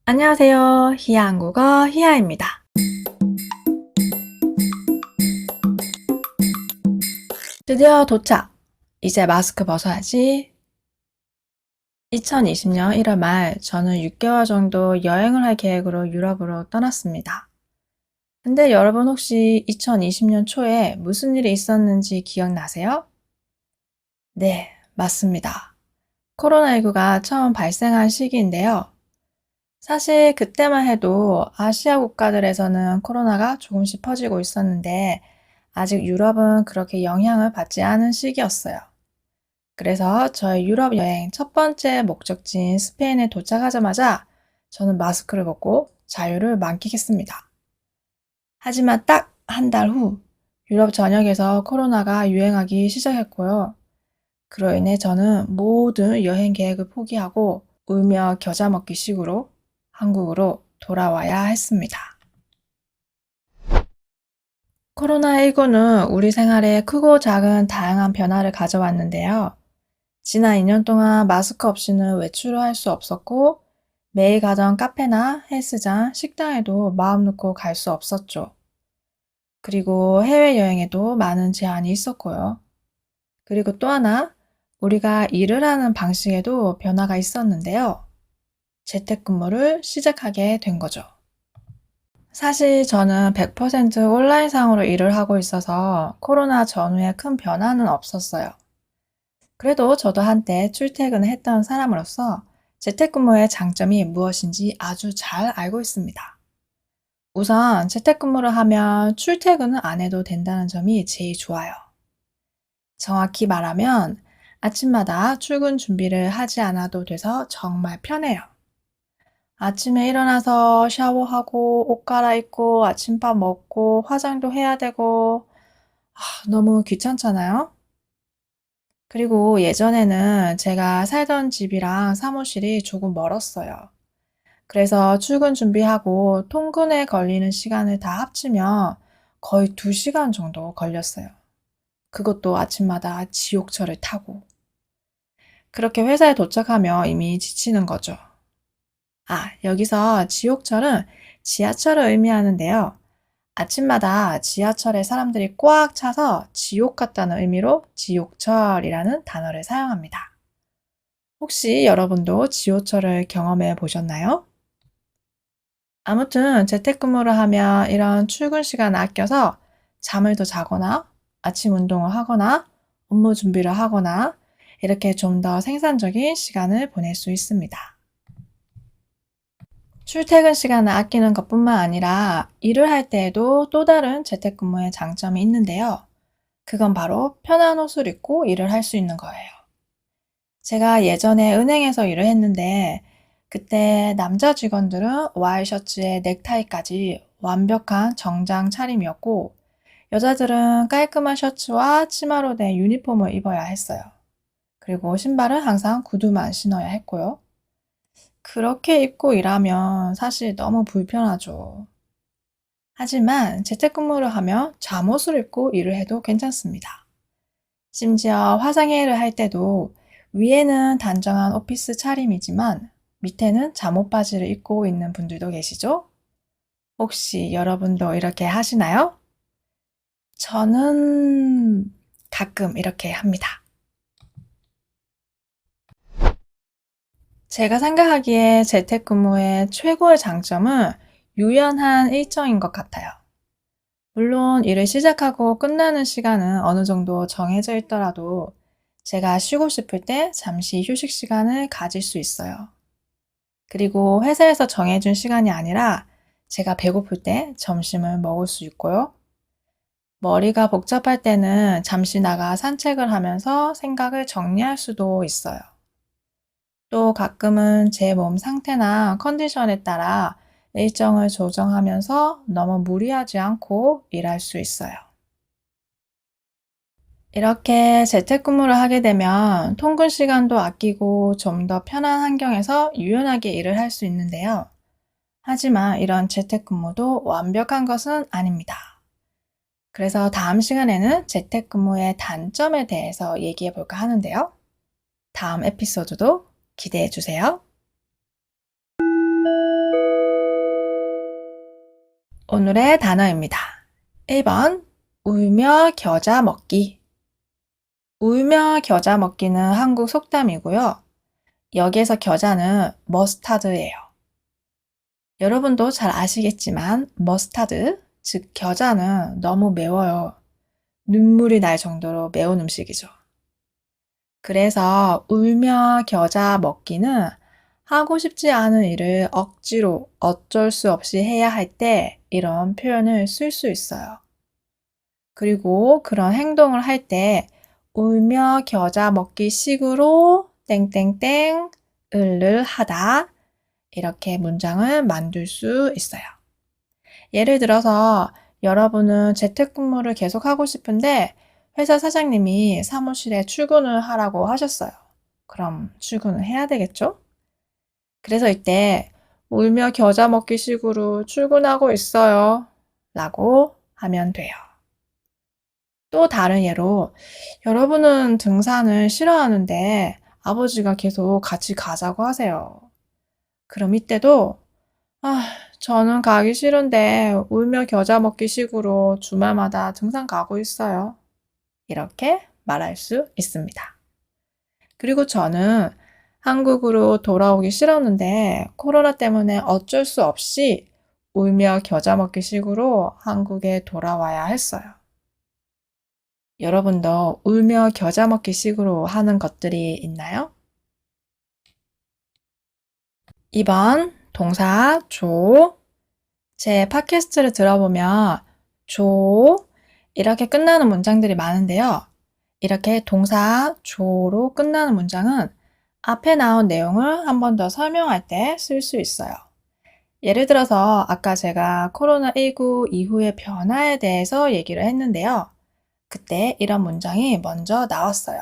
안녕하세요. 히야 한국어 히야입니다. 드디어 도착! 이제 마스크 벗어야지. 2020년 1월 말 저는 6개월 정도 여행을 할 계획으로 유럽으로 떠났습니다. 근데 여러분 혹시 2020년 초에 무슨 일이 있었는지 기억나세요? 네, 맞습니다. 코로나19가 처음 발생한 시기인데요. 사실 그때만 해도 아시아 국가들에서는 코로나가 조금씩 퍼지고 있었는데 아직 유럽은 그렇게 영향을 받지 않은 시기였어요. 그래서 저의 유럽 여행 첫 번째 목적지인 스페인에 도착하자마자 저는 마스크를 벗고 자유를 만끽했습니다. 하지만 딱 한 달 후 유럽 전역에서 코로나가 유행하기 시작했고요. 그로 인해 저는 모든 여행 계획을 포기하고 울며 겨자 먹기 식으로 한국으로 돌아와야 했습니다. 코로나19는 우리 생활에 크고 작은 다양한 변화를 가져왔는데요. 지난 2년 동안 마스크 없이는 외출을 할 수 없었고, 매일 가던 카페나 헬스장, 식당에도 마음 놓고 갈 수 없었죠. 그리고 해외여행에도 많은 제한이 있었고요. 그리고 또 하나, 우리가 일을 하는 방식에도 변화가 있었는데요. 재택근무를 시작하게 된 거죠. 사실 저는 100% 온라인상으로 일을 하고 있어서 코로나 전후에 큰 변화는 없었어요. 그래도 저도 한때 출퇴근을 했던 사람으로서 재택근무의 장점이 무엇인지 아주 잘 알고 있습니다. 우선 재택근무를 하면 출퇴근을 안 해도 된다는 점이 제일 좋아요. 정확히 말하면 아침마다 출근 준비를 하지 않아도 돼서 정말 편해요. 아침에 일어나서 샤워하고 옷 갈아입고 아침밥 먹고 화장도 해야 되고 너무 귀찮잖아요? 그리고 예전에는 제가 살던 집이랑 사무실이 조금 멀었어요. 그래서 출근 준비하고 통근에 걸리는 시간을 다 합치면 거의 2시간 정도 걸렸어요. 그것도 아침마다 지옥철을 타고. 그렇게 회사에 도착하면 이미 지치는 거죠. 여기서 지옥철은 지하철을 의미하는데요. 아침마다 지하철에 사람들이 꽉 차서 지옥 같다는 의미로 지옥철이라는 단어를 사용합니다. 혹시 여러분도 지하철을 경험해 보셨나요? 아무튼 재택근무를 하면 이런 출근 시간을 아껴서 잠을 더 자거나 아침 운동을 하거나 업무 준비를 하거나 이렇게 좀 더 생산적인 시간을 보낼 수 있습니다. 출퇴근 시간을 아끼는 것뿐만 아니라 일을 할 때에도 또 다른 재택근무의 장점이 있는데요. 그건 바로 편한 옷을 입고 일을 할 수 있는 거예요. 제가 예전에 은행에서 일을 했는데 그때 남자 직원들은 와이셔츠에 넥타이까지 완벽한 정장 차림이었고 여자들은 깔끔한 셔츠와 치마로 된 유니폼을 입어야 했어요. 그리고 신발은 항상 구두만 신어야 했고요. 그렇게 입고 일하면 사실 너무 불편하죠. 하지만 재택근무를 하면 잠옷을 입고 일을 해도 괜찮습니다. 심지어 화상회의를 할 때도 위에는 단정한 오피스 차림이지만 밑에는 잠옷 바지를 입고 있는 분들도 계시죠? 혹시 여러분도 이렇게 하시나요? 저는 가끔 이렇게 합니다. 제가 생각하기에 재택근무의 최고의 장점은 유연한 일정인 것 같아요. 물론 일을 시작하고 끝나는 시간은 어느 정도 정해져 있더라도 제가 쉬고 싶을 때 잠시 휴식 시간을 가질 수 있어요. 그리고 회사에서 정해준 시간이 아니라 제가 배고플 때 점심을 먹을 수 있고요. 머리가 복잡할 때는 잠시 나가 산책을 하면서 생각을 정리할 수도 있어요. 또 가끔은 제 몸 상태나 컨디션에 따라 일정을 조정하면서 너무 무리하지 않고 일할 수 있어요. 이렇게 재택근무를 하게 되면 통근 시간도 아끼고 좀 더 편한 환경에서 유연하게 일을 할 수 있는데요. 하지만 이런 재택근무도 완벽한 것은 아닙니다. 그래서 다음 시간에는 재택근무의 단점에 대해서 얘기해 볼까 하는데요. 다음 에피소드도 기대해 주세요. 오늘의 단어입니다. 1번, 울며 겨자 먹기. 울며 겨자 먹기는 한국 속담이고요. 여기에서 겨자는 머스타드예요. 여러분도 잘 아시겠지만 머스타드, 즉 겨자는 너무 매워요. 눈물이 날 정도로 매운 음식이죠. 그래서 울며 겨자 먹기는 하고 싶지 않은 일을 억지로 어쩔 수 없이 해야 할 때 이런 표현을 쓸 수 있어요. 그리고 그런 행동을 할 때 울며 겨자 먹기 식으로 땡땡땡 을을 하다 이렇게 문장을 만들 수 있어요. 예를 들어서 여러분은 재택근무를 계속 하고 싶은데 회사 사장님이 사무실에 출근을 하라고 하셨어요. 그럼 출근을 해야 되겠죠? 그래서 이때 울며 겨자 먹기 식으로 출근하고 있어요. 라고 하면 돼요. 또 다른 예로 여러분은 등산을 싫어하는데 아버지가 계속 같이 가자고 하세요. 그럼 이때도 저는 가기 싫은데 울며 겨자 먹기 식으로 주말마다 등산 가고 있어요. 이렇게 말할 수 있습니다. 그리고 저는 한국으로 돌아오기 싫었는데 코로나 때문에 어쩔 수 없이 울며 겨자 먹기 식으로 한국에 돌아와야 했어요. 여러분도 울며 겨자 먹기 식으로 하는 것들이 있나요? 2번 동사 조. 제 팟캐스트를 들어보면 조 이렇게 끝나는 문장들이 많은데요. 이렇게 동사 조로 끝나는 문장은 앞에 나온 내용을 한 번 더 설명할 때 쓸 수 있어요. 예를 들어서 아까 제가 코로나19 이후의 변화에 대해서 얘기를 했는데요. 그때 이런 문장이 먼저 나왔어요.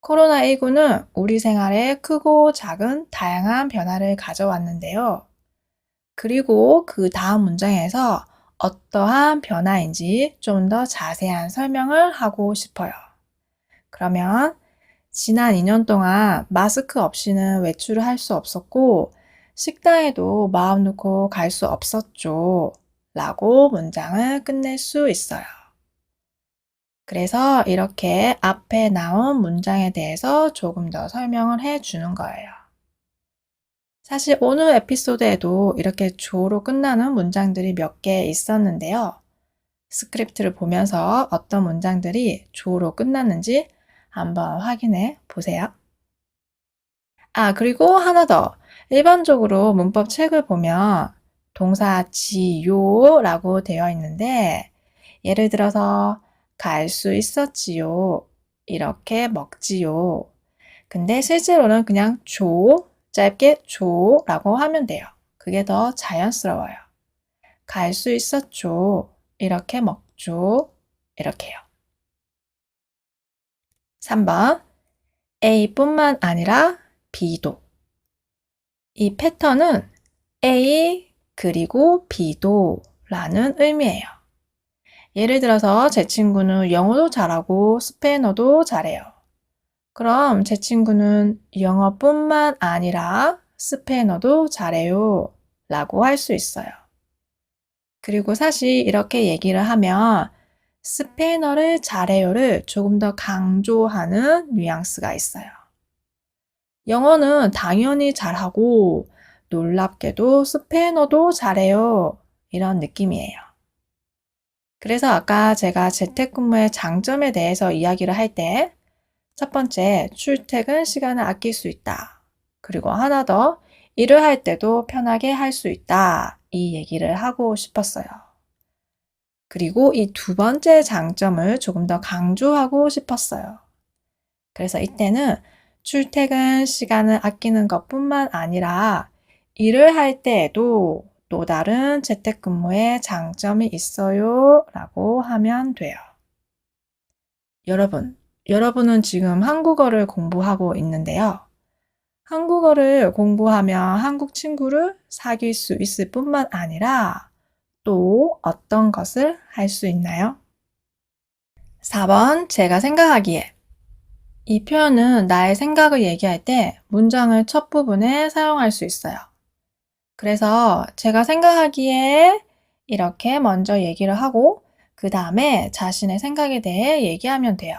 코로나19는 우리 생활에 크고 작은 다양한 변화를 가져왔는데요. 그리고 그 다음 문장에서 어떠한 변화인지 좀 더 자세한 설명을 하고 싶어요. 그러면 지난 2년 동안 마스크 없이는 외출을 할 수 없었고 식당에도 마음 놓고 갈 수 없었죠. 라고 문장을 끝낼 수 있어요. 그래서 이렇게 앞에 나온 문장에 대해서 조금 더 설명을 해주는 거예요. 사실 오늘 에피소드에도 이렇게 조로 끝나는 문장들이 몇 개 있었는데요. 스크립트를 보면서 어떤 문장들이 조로 끝났는지 한번 확인해 보세요. 그리고 하나 더. 일반적으로 문법 책을 보면 동사 지요라고 되어 있는데 예를 들어서 갈 수 있었지요. 이렇게 먹지요. 근데 실제로는 그냥 짧게 조라고 하면 돼요. 그게 더 자연스러워요. 갈 수 있었죠. 이렇게 먹죠. 이렇게요. 3번 A뿐만 아니라 B도. 이 패턴은 A 그리고 B도 라는 의미예요. 예를 들어서 제 친구는 영어도 잘하고 스페인어도 잘해요. 그럼 제 친구는 영어뿐만 아니라 스페인어도 잘해요 라고 할 수 있어요. 그리고 사실 이렇게 얘기를 하면 스페인어를 잘해요를 조금 더 강조하는 뉘앙스가 있어요. 영어는 당연히 잘하고 놀랍게도 스페인어도 잘해요. 이런 느낌이에요. 그래서 아까 제가 재택근무의 장점에 대해서 이야기를 할 때 첫 번째, 출퇴근 시간을 아낄 수 있다. 그리고 하나 더, 일을 할 때도 편하게 할 수 있다. 이 얘기를 하고 싶었어요. 그리고 이 두 번째 장점을 조금 더 강조하고 싶었어요. 그래서 이때는 출퇴근 시간을 아끼는 것뿐만 아니라 일을 할 때에도 또 다른 재택근무의 장점이 있어요 라고 하면 돼요. 여러분은 지금 한국어를 공부하고 있는데요. 한국어를 공부하면 한국 친구를 사귈 수 있을 뿐만 아니라 또 어떤 것을 할 수 있나요? 4번 제가 생각하기에. 이 표현은 나의 생각을 얘기할 때 문장을 첫 부분에 사용할 수 있어요. 그래서 제가 생각하기에 이렇게 먼저 얘기를 하고 그 다음에 자신의 생각에 대해 얘기하면 돼요.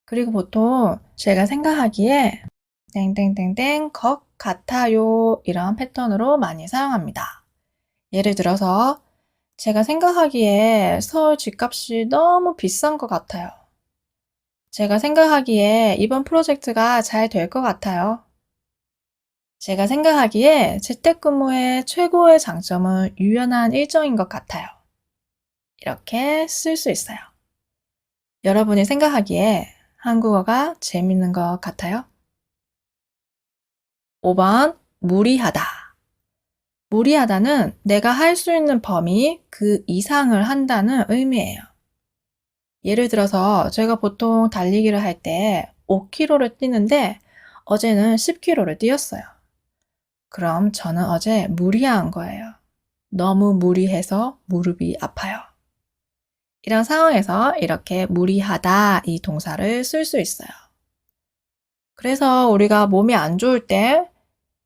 그리고 보통 제가 생각하기에 땡땡땡땡 것 같아요 이런 패턴으로 많이 사용합니다. 예를 들어서 제가 생각하기에 서울 집값이 너무 비싼 것 같아요. 제가 생각하기에 이번 프로젝트가 잘 될 것 같아요. 제가 생각하기에 재택근무의 최고의 장점은 유연한 일정인 것 같아요. 이렇게 쓸 수 있어요. 여러분이 생각하기에 한국어가 재밌는 것 같아요? 5번, 무리하다. 무리하다는 내가 할 수 있는 범위 그 이상을 한다는 의미예요. 예를 들어서 제가 보통 달리기를 할 때 5km를 뛰는데 어제는 10km를 뛰었어요. 그럼 저는 어제 무리한 거예요. 너무 무리해서 무릎이 아파요. 이런 상황에서 이렇게 무리하다 이 동사를 쓸 수 있어요. 그래서 우리가 몸이 안 좋을 때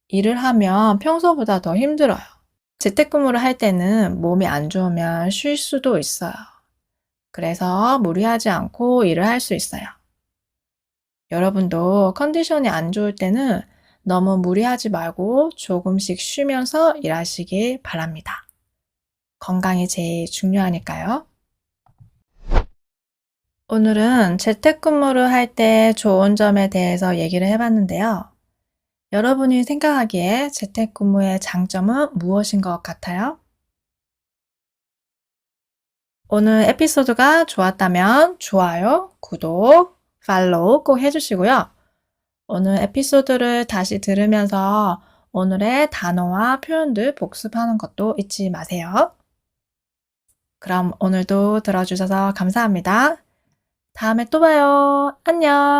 일을 하면 평소보다 더 힘들어요. 재택근무를 할 때는 몸이 안 좋으면 쉴 수도 있어요. 그래서 무리하지 않고 일을 할 수 있어요. 여러분도 컨디션이 안 좋을 때는 너무 무리하지 말고 조금씩 쉬면서 일하시길 바랍니다. 건강이 제일 중요하니까요. 오늘은 재택근무를 할 때 좋은 점에 대해서 얘기를 해봤는데요. 여러분이 생각하기에 재택근무의 장점은 무엇인 것 같아요? 오늘 에피소드가 좋았다면 좋아요, 구독, 팔로우 꼭 해주시고요. 오늘 에피소드를 다시 들으면서 오늘의 단어와 표현들 복습하는 것도 잊지 마세요. 그럼 오늘도 들어주셔서 감사합니다. 다음에 또 봐요. 안녕.